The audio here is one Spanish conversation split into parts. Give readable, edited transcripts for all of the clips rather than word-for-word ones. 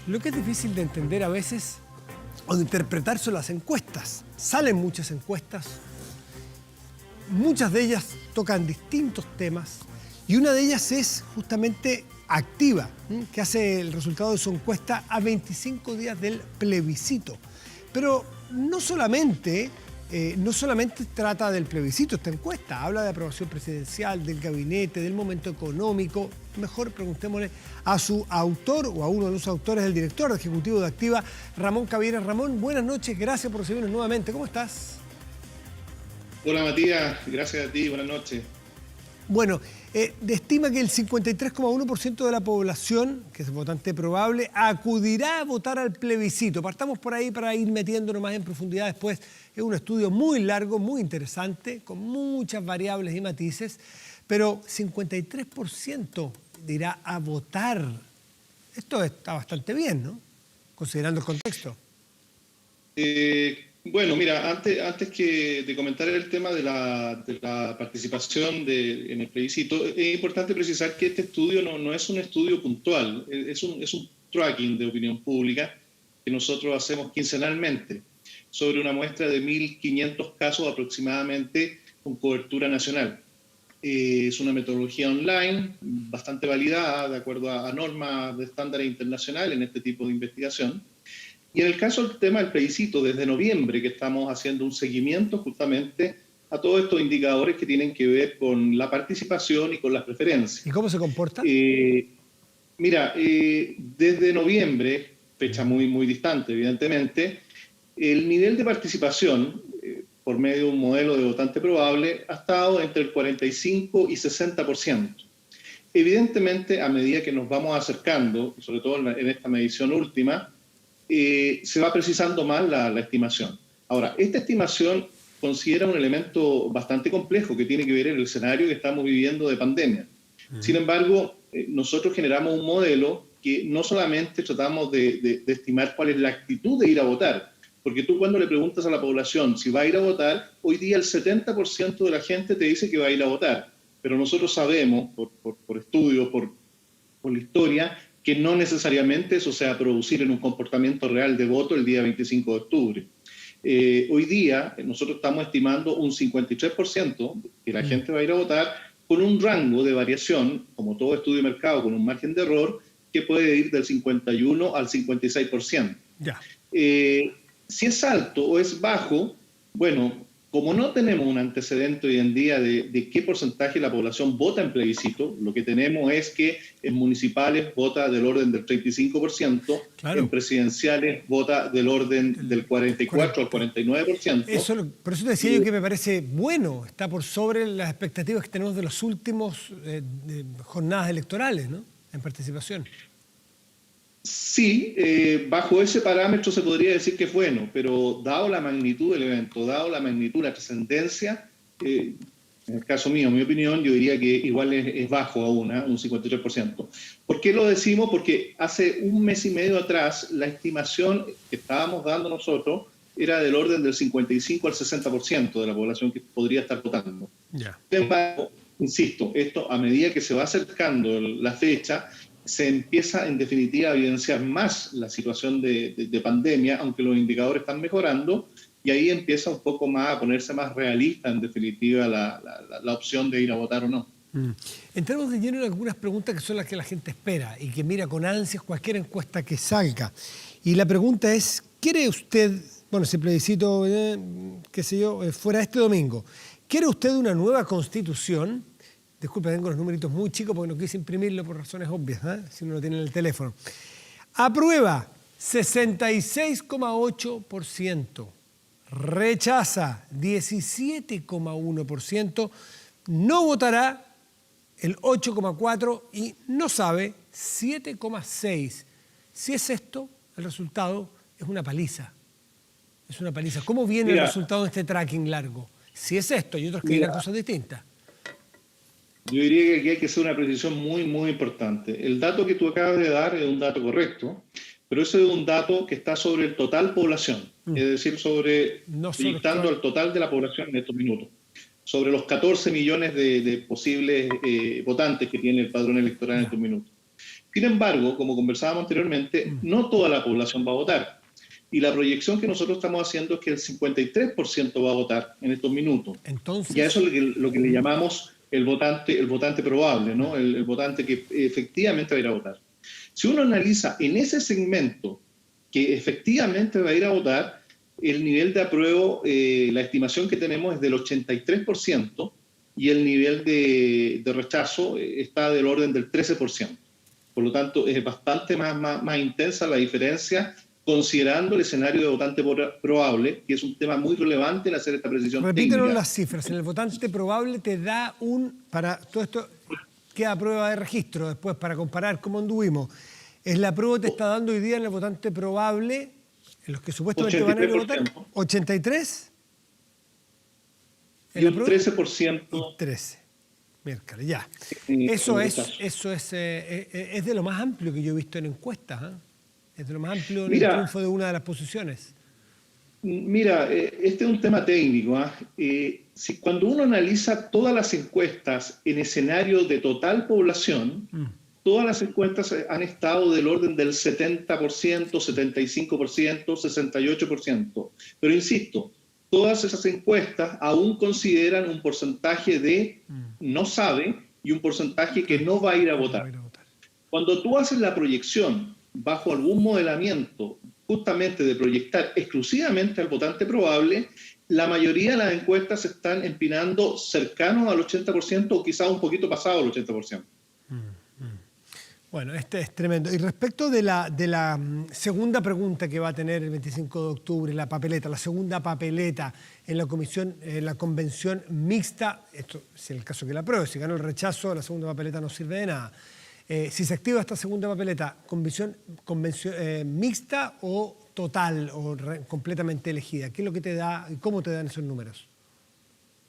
Lo que es difícil de entender a veces o de interpretar son las encuestas. Salen muchas encuestas, muchas de ellas tocan distintos temas y una de ellas es justamente Activa, que hace el resultado de su encuesta a 25 días del plebiscito. Pero no solamente trata del plebiscito esta encuesta, habla de aprobación presidencial, del gabinete, del momento económico. Mejor preguntémosle a su autor o a uno de los autores, el director ejecutivo de Activa, Ramón Cavieres. Ramón, buenas noches, gracias por recibirnos nuevamente. ¿Cómo estás? Hola Matías, gracias a ti, buenas noches. Bueno, estima que el 53,1% de la población, que es votante probable, acudirá a votar al plebiscito. Partamos por ahí para ir metiéndonos más en profundidad después. Es un estudio muy largo, muy interesante, con muchas variables y matices, pero 53% irá a votar. Esto está bastante bien, ¿no? Considerando el contexto. Bueno, mira, antes que de comentar el tema de la participación en el plebiscito, es importante precisar que este estudio no es un estudio puntual, es un tracking de opinión pública que nosotros hacemos quincenalmente sobre una muestra de 1.500 casos aproximadamente con cobertura nacional. Es una metodología online bastante validada de acuerdo a normas de estándares internacionales en este tipo de investigación. Y en el caso del tema del plebiscito, desde noviembre que estamos haciendo un seguimiento justamente a todos estos indicadores que tienen que ver con la participación y con las preferencias. ¿Y cómo se comporta? Mira, desde noviembre, fecha muy distante evidentemente, el nivel de participación por medio de un modelo de votante probable ha estado entre el 45 y 60%. Evidentemente, a medida que nos vamos acercando, sobre todo en esta medición última, se va precisando más la estimación. Ahora, esta estimación considera un elemento bastante complejo que tiene que ver en el escenario que estamos viviendo de pandemia. Sin embargo, nosotros generamos un modelo que no solamente tratamos de estimar cuál es la actitud de ir a votar, porque tú cuando le preguntas a la población si va a ir a votar, hoy día el 70% de la gente te dice que va a ir a votar, pero nosotros sabemos, por estudios, por la historia, que no necesariamente eso se va a producir en un comportamiento real de voto el día 25 de octubre. Hoy día nosotros estamos estimando un 53% que la gente va a ir a votar con un rango de variación, como todo estudio de mercado, con un margen de error que puede ir del 51 al 56%. Ya. Si es alto o es bajo, bueno, como no tenemos un antecedente hoy en día de qué porcentaje de la población vota en plebiscito, lo que tenemos es que en municipales vota del orden del 35%, claro. En presidenciales vota del orden del 44 al 49%. Por eso te decía yo que me parece bueno, está por sobre las expectativas que tenemos de los últimos jornadas electorales, ¿no? En participación. Sí, bajo ese parámetro se podría decir que es bueno, pero dado la magnitud del evento, dado la magnitud, la trascendencia, en el caso mío, mi opinión, yo diría que igual es bajo aún, un 53%. ¿Por qué lo decimos? Porque hace un mes y medio atrás la estimación que estábamos dando nosotros era del orden del 55 al 60% de la población que podría estar votando. Yeah. Sin embargo, insisto, esto a medida que se va acercando la fecha, se empieza en definitiva a evidenciar más la situación de pandemia, aunque los indicadores están mejorando, y ahí empieza un poco más a ponerse más realista en definitiva la opción de ir a votar o no. Entramos de lleno en algunas preguntas que son las que la gente espera y que mira con ansias cualquier encuesta que salga. Y la pregunta es, ¿quiere usted, bueno, si el plebiscito, qué sé yo, fuera este domingo, ¿quiere usted una nueva constitución? Disculpe, tengo los numeritos muy chicos porque no quise imprimirlo por razones obvias, si uno lo tiene en el teléfono. Aprueba 66,8%, rechaza 17,1%, no votará el 8,4% y no sabe 7,6%. Si es esto, el resultado es una paliza. Es una paliza. ¿Cómo viene el resultado de este tracking largo? Si es esto y otros que dirán cosas distintas. Yo diría que aquí hay que hacer una precisión muy importante. El dato que tú acabas de dar es un dato correcto, pero ese es un dato que está sobre el total población, es decir, proyectando al total de la población en estos minutos, sobre los 14 millones de posibles votantes que tiene el padrón electoral en estos minutos. Sin embargo, como conversábamos anteriormente, no toda la población va a votar. Y la proyección que nosotros estamos haciendo es que el 53% va a votar en estos minutos. Entonces, Y a eso es lo que le llamamos el votante probable, ¿no? El votante que efectivamente va a ir a votar. Si uno analiza en ese segmento que efectivamente va a ir a votar, el nivel de apruebo, la estimación que tenemos es del 83% y el nivel de rechazo está del orden del 13%. Por lo tanto, es bastante más intensa la diferencia, considerando el escenario de votante probable, que es un tema muy relevante en hacer esta precisión repítenos técnica. las cifras. En el votante probable te da para todo esto queda prueba de registro después para comparar cómo anduvimos. La prueba te está dando hoy día en el votante probable, en los que supuestamente van a ir a votar, 83. Y un 13%. Y 13. Miércoles, ya. Eso es de lo más amplio que yo he visto en encuestas. Es de lo más amplio en el triunfo de una de las posiciones. Mira, este es un tema técnico. Cuando uno analiza todas las encuestas en escenario de total población, todas las encuestas han estado del orden del 70%, 75%, 68%. Pero insisto, todas esas encuestas aún consideran un porcentaje de no sabe y un porcentaje que no va a ir a votar. Cuando tú haces la proyección bajo algún modelamiento justamente de proyectar exclusivamente al votante probable, la mayoría de las encuestas se están empinando cercanos al 80% o quizás un poquito pasado al 80%. Bueno, este es tremendo. Y respecto de la segunda pregunta que va a tener el 25 de octubre, la papeleta, la segunda papeleta en la convención mixta, esto es el caso que la apruebe, si gana el rechazo, la segunda papeleta no sirve de nada. Si se activa esta segunda papeleta, ¿convención mixta o total o completamente elegida? ¿Qué es lo que te da y cómo te dan esos números?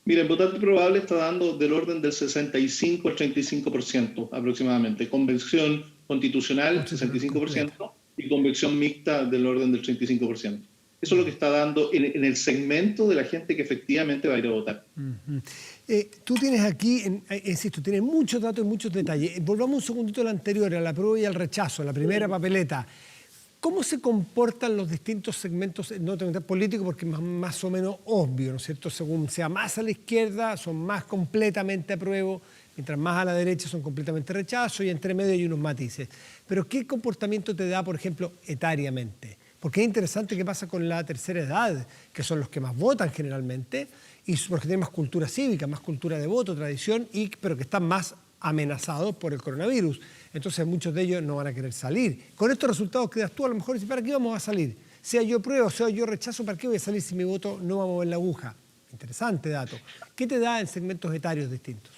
Mira, el votante probable está dando del orden del 65 al 35% aproximadamente. Convención constitucional, 65%, y convención mixta del orden del 35%. Eso es lo que está dando en el segmento de la gente que efectivamente va a ir a votar. Tú tienes aquí, insisto, tienes muchos datos y muchos detalles. Volvamos un segundito al anterior, a la prueba y al rechazo, a la primera papeleta. ¿Cómo se comportan los distintos segmentos, no tengo que meter político porque es más o menos obvio, ¿no es cierto? Según sea más a la izquierda, son más completamente apruebo, mientras más a la derecha son completamente rechazo y entre medio hay unos matices. Pero ¿qué comportamiento te da, por ejemplo, etariamente? Porque es interesante qué pasa con la tercera edad, que son los que más votan generalmente, y porque tienen más cultura cívica, más cultura de voto, tradición, pero que están más amenazados por el coronavirus. Entonces muchos de ellos no van a querer salir. Con estos resultados quedas tú a lo mejor y dices, ¿para qué vamos a salir? Sea yo pruebo, sea yo rechazo, ¿para qué voy a salir si mi voto no va a mover la aguja? Interesante dato. ¿Qué te da en segmentos etarios distintos?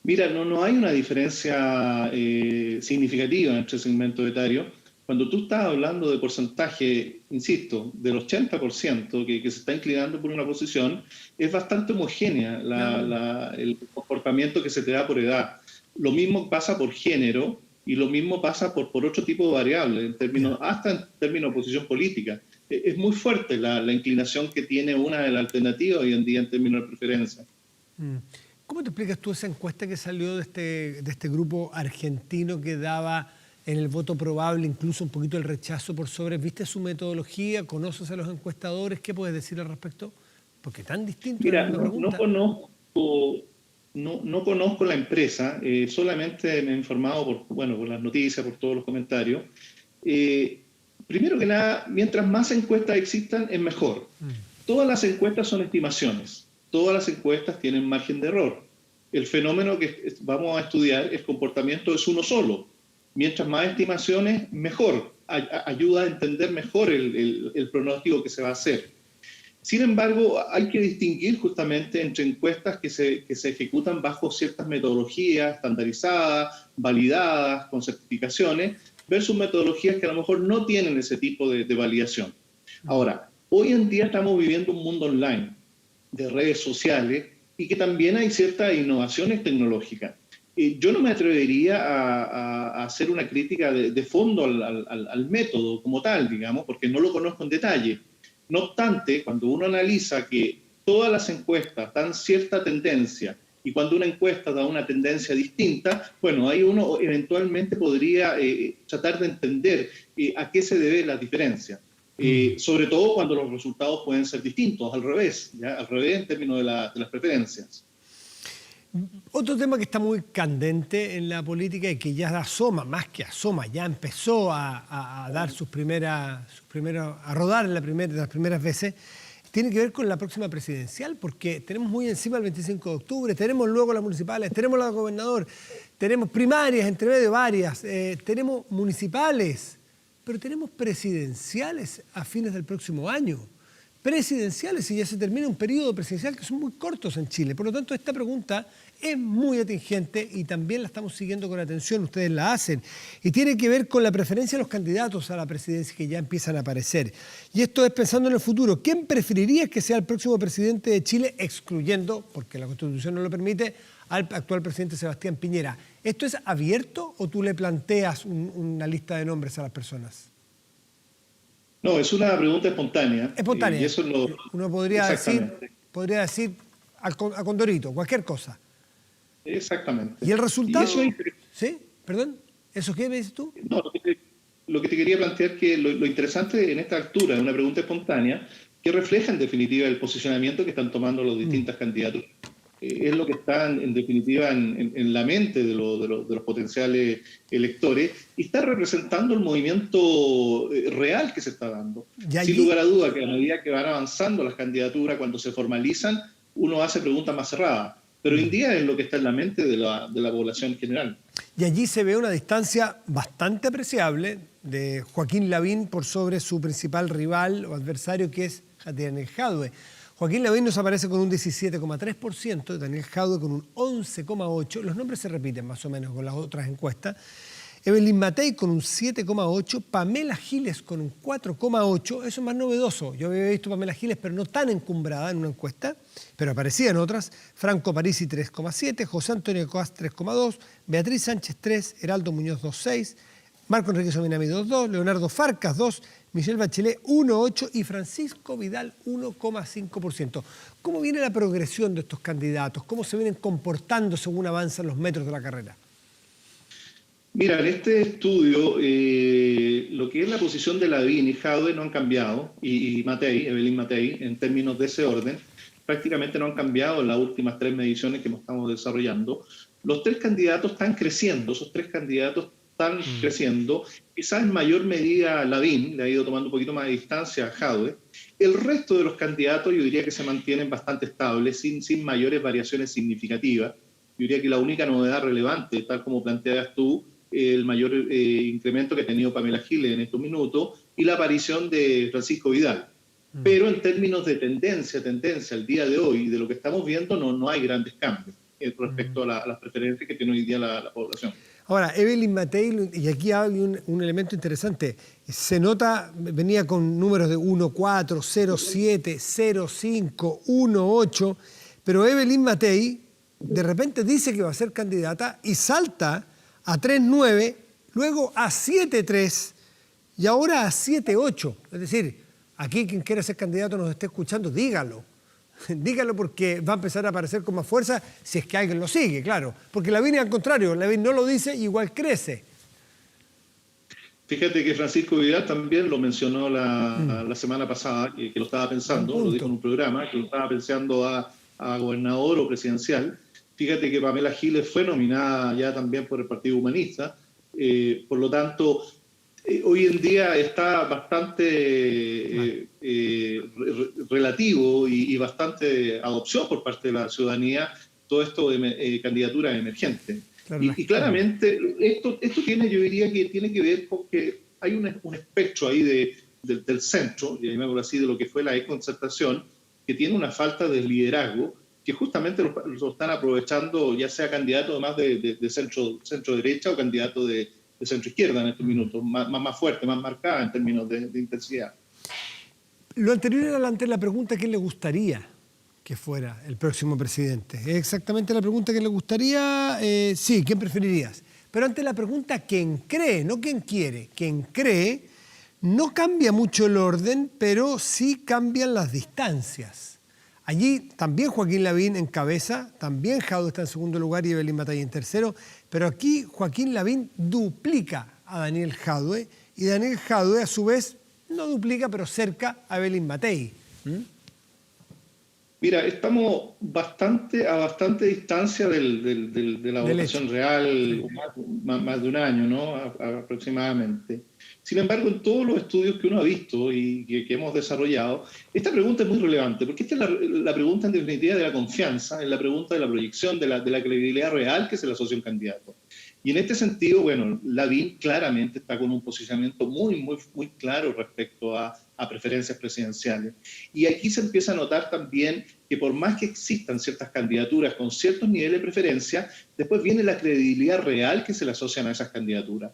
Mira, no hay una diferencia significativa entre segmentos etarios. Cuando tú estás hablando de porcentaje, insisto, del 80% que se está inclinando por una posición, es bastante homogénea el comportamiento que se te da por edad. Lo mismo pasa por género y lo mismo pasa por otro tipo de variables, hasta en términos de posición política. Es muy fuerte la inclinación que tiene una de las alternativas hoy en día en términos de preferencia. ¿Cómo te explicas tú esa encuesta que salió de este grupo argentino que daba en el voto probable incluso un poquito el rechazo por sobre? ¿Viste su metodología? ¿Conoces a los encuestadores? ¿Qué puedes decir al respecto? Porque tan distinto. Mira, no conozco la empresa, solamente me he informado por las noticias, por todos los comentarios. Primero que nada, mientras más encuestas existan, es mejor. Todas las encuestas son estimaciones, todas las encuestas tienen margen de error. El fenómeno que vamos a estudiar, el comportamiento es uno solo. Mientras más estimaciones, mejor. Ayuda a entender mejor el pronóstico que se va a hacer. Sin embargo, hay que distinguir justamente entre encuestas que se ejecutan bajo ciertas metodologías estandarizadas, validadas, con certificaciones, versus metodologías que a lo mejor no tienen ese tipo de validación. Ahora, hoy en día estamos viviendo un mundo online, de redes sociales, y que también hay ciertas innovaciones tecnológicas. Yo no me atrevería a hacer una crítica de fondo al método como tal, digamos, porque no lo conozco en detalle. No obstante, cuando uno analiza que todas las encuestas dan cierta tendencia Y cuando una encuesta da una tendencia distinta, bueno, ahí uno eventualmente podría tratar de entender a qué se debe la diferencia. Sobre todo cuando los resultados pueden ser distintos, al revés, ¿ya? Al revés en términos de las preferencias. Otro tema que está muy candente en la política y que ya asoma, más que asoma, ya empezó a dar a rodar en las primeras veces, tiene que ver con la próxima presidencial, porque tenemos muy encima el 25 de octubre, tenemos luego las municipales, tenemos la de gobernador, tenemos primarias, entre medio varias, tenemos municipales, pero tenemos presidenciales a fines del próximo año. Presidenciales y ya se termina un periodo presidencial que son muy cortos en Chile. Por lo tanto, esta pregunta es muy atingente y también la estamos siguiendo con atención, ustedes la hacen. Y tiene que ver con la preferencia de los candidatos a la presidencia que ya empiezan a aparecer. Y esto es pensando en el futuro. ¿Quién preferiría que sea el próximo presidente de Chile, excluyendo, porque la Constitución no lo permite, al actual presidente Sebastián Piñera? ¿Esto es abierto o tú le planteas una lista de nombres a las personas? No, es una pregunta espontánea. Espontánea. Y eso Uno podría decir a Condorito, cualquier cosa. Exactamente. ¿Y el resultado? Y eso ¿Sí? ¿Perdón? ¿Eso qué me dices tú? No, lo que te quería plantear es que lo interesante en esta altura es una pregunta espontánea que refleja en definitiva el posicionamiento que están tomando los distintos candidatos. Es lo que está en definitiva en la mente de los potenciales electores y está representando el movimiento real que se está dando. Sin lugar a duda que a medida que van avanzando las candidaturas, cuando se formalizan, uno hace preguntas más cerradas. Pero hoy en día es lo que está en la mente de la población en general. Y allí se ve una distancia bastante apreciable de Joaquín Lavín por sobre su principal rival o adversario, que es Daniel Jadwe. Joaquín Lavín nos aparece con un 17,3%, Daniel Jadwe con un 11,8%. Los nombres se repiten más o menos con las otras encuestas. Evelyn Matei con un 7,8%, Pamela Giles con un 4,8%, eso es más novedoso. Yo había visto a Pamela Giles, pero no tan encumbrada en una encuesta, pero aparecía en otras. Franco Parisi 3,7%, José Antonio Coas 3,2%, Beatriz Sánchez 3%, Heraldo Muñoz 2,6%, Marco Enrique Sominami 2,2%, Leonardo Farcas 2%, Michelle Bachelet 1,8% y Francisco Vidal 1,5%. ¿Cómo viene la progresión de estos candidatos? ¿Cómo se vienen comportando según avanzan los metros de la carrera? Mira, en este estudio, lo que es la posición de Lavín y Jadwe no han cambiado, y Matei, Evelyn Matei, en términos de ese orden, prácticamente no han cambiado en las últimas 3 mediciones que estamos desarrollando. Los 3 candidatos están creciendo, esos 3 candidatos están creciendo, quizás en mayor medida Lavín, le ha ido tomando un poquito más de distancia a Jadwe. El resto de los candidatos yo diría que se mantienen bastante estables, sin mayores variaciones significativas. Yo diría que la única novedad relevante, tal como planteas tú, el mayor incremento que ha tenido Pamela Giles en estos minutos y la aparición de Francisco Vidal. Pero en términos de tendencia al día de hoy, de lo que estamos viendo, no hay grandes cambios respecto a las preferencias que tiene hoy día la población. Ahora, Evelyn Matei, y aquí hay un elemento interesante, se nota, venía con números de 1,4, 0,7, 0,5, 1,8, pero Evelyn Matei de repente dice que va a ser candidata y salta a 3,9, luego a 7,3 y ahora a 7,8. Es decir, aquí quien quiera ser candidato nos esté escuchando, dígalo. Dígalo porque va a empezar a aparecer con más fuerza si es que alguien lo sigue, claro. Porque Lavín al contrario, Lavín no lo dice, igual crece. Fíjate que Francisco Vidal también lo mencionó la semana pasada, que lo estaba pensando, lo dijo en un programa, que lo estaba pensando a gobernador o presidencial. Fíjate que Pamela Giles fue nominada ya también por el Partido Humanista, por lo tanto, hoy en día está bastante relativo y bastante adopción por parte de la ciudadanía todo esto de candidaturas emergentes. Claro, y claramente esto tiene, yo diría que tiene que ver con que hay un espectro ahí del centro, llamémoslo así, de lo que fue la concertación, que tiene una falta de liderazgo que justamente lo están aprovechando, ya sea candidato además de centro derecha o candidato de centro izquierda en estos minutos, más fuerte, más marcada en términos de intensidad. Lo anterior era ante la pregunta ¿quién le gustaría que fuera el próximo presidente? Es exactamente la pregunta que le gustaría, sí, ¿quién preferirías? Pero ante la pregunta ¿quién cree? No quién quiere, ¿quién cree? No cambia mucho el orden, pero sí cambian las distancias. Allí también Joaquín Lavín encabeza, también Jadwe está en segundo lugar y Evelyn Matei en tercero, pero aquí Joaquín Lavín duplica a Daniel Jadwe y Daniel Jadwe a su vez no duplica, pero cerca a Evelyn Matei. Mira, estamos a bastante distancia de la votación real, más de un año, ¿no? Aproximadamente. Sin embargo, en todos los estudios que uno ha visto y que hemos desarrollado, esta pregunta es muy relevante, porque esta es la pregunta en definitiva de la confianza, es la pregunta de la proyección, de la credibilidad real que se le asocia a un candidato. Y en este sentido, bueno, Lavín claramente está con un posicionamiento muy claro respecto a preferencias presidenciales. Y aquí se empieza a notar también que por más que existan ciertas candidaturas con ciertos niveles de preferencia, después viene la credibilidad real que se le asocian a esas candidaturas.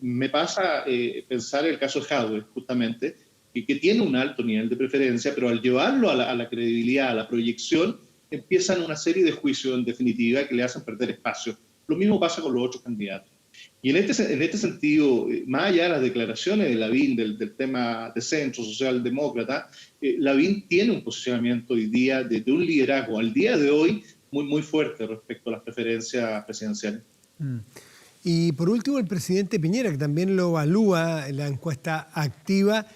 Me pasa pensar el caso de Jadwe, justamente, que tiene un alto nivel de preferencia, pero al llevarlo a la credibilidad, a la proyección, empiezan una serie de juicios, en definitiva, que le hacen perder espacio. Lo mismo pasa con los otros candidatos. Y en este sentido, más allá de las declaraciones de Lavín del tema de centro socialdemócrata, Lavín tiene un posicionamiento hoy día de un liderazgo al día de hoy muy fuerte respecto a las preferencias presidenciales. Y por último, el presidente Piñera, que también lo evalúa en la encuesta activa,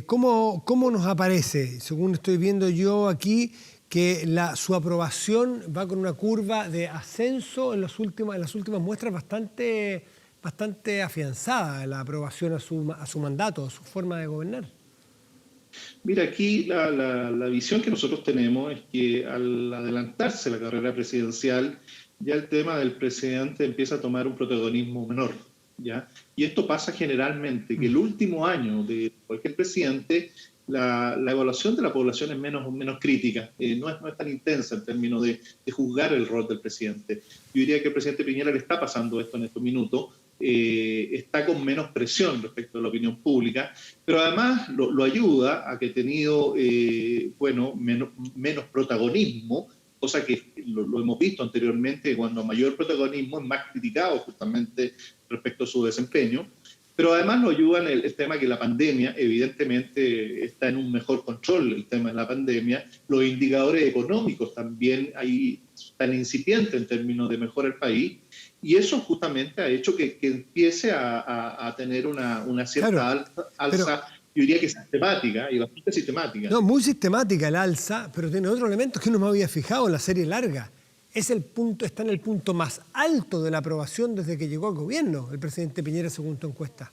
¿cómo nos aparece? Según estoy viendo yo aquí, que su aprobación va con una curva de ascenso en las últimas muestras bastante afianzada, la aprobación a su mandato, a su forma de gobernar. Mira, aquí la visión que nosotros tenemos es que al adelantarse la carrera presidencial, ya el tema del presidente empieza a tomar un protagonismo menor, ¿ya? Y esto pasa generalmente, que el último año de cualquier presidente, la evaluación de la población es menos crítica, no es tan intensa en términos de juzgar el rol del presidente. Yo diría que el presidente Piñera le está pasando esto en estos minutos, está con menos presión respecto a la opinión pública, pero además lo ayuda a que ha tenido menos protagonismo, cosa que lo hemos visto anteriormente, cuando mayor protagonismo es más criticado justamente respecto a su desempeño. Pero además lo ayuda en el tema que la pandemia, evidentemente, está en un mejor control, el tema de la pandemia. Los indicadores económicos también ahí están incipientes en términos de mejora el país. Y eso justamente ha hecho que empiece a tener una cierta alza, yo diría que sistemática, y bastante sistemática. No, muy sistemática el alza, pero tiene otro elemento que no me había fijado en la serie larga. Está en el punto más alto de la aprobación desde que llegó al gobierno, el presidente Piñera, según tu encuesta.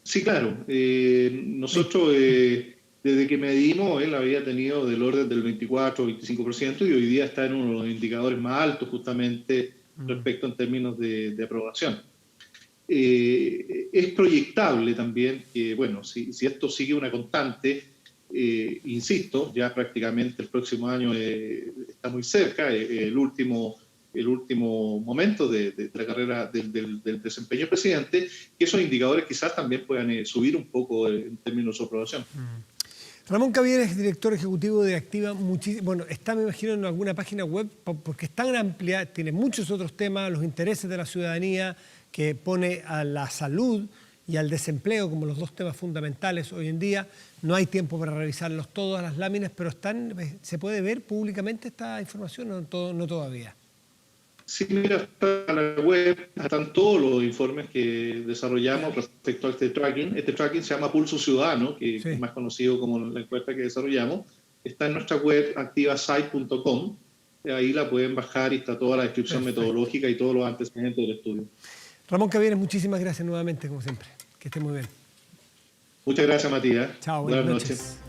Sí, claro. Nosotros, desde que medimos, él había tenido del orden del 24-25% y hoy día está en uno de los indicadores más altos justamente respecto en términos de aprobación. Es proyectable también que, bueno, si esto sigue una constante, insisto, ya prácticamente el próximo año está muy cerca, el último momento de la carrera del desempeño del presidente, que esos indicadores quizás también puedan subir un poco en términos de su aprobación. Ramón Cavieres es director ejecutivo de Activa. Bueno, está, me imagino, en alguna página web, porque es tan amplia, tiene muchos otros temas, los intereses de la ciudadanía, que pone a la salud y al desempleo como los dos temas fundamentales hoy en día. No hay tiempo para revisarlos todas las láminas, pero ¿se puede ver públicamente esta información o no todavía? Sí, mira, está en la web, están todos los informes que desarrollamos respecto a este tracking. Este tracking se llama Pulso Ciudadano, que es más conocido como la encuesta que desarrollamos. Está en nuestra web activasite.com. Ahí la pueden bajar y está toda la descripción metodológica y todos los antecedentes del estudio. Ramón Cavieres, muchísimas gracias nuevamente, como siempre. Que esté muy bien. Muchas gracias, Matías. Chao, buenas noches.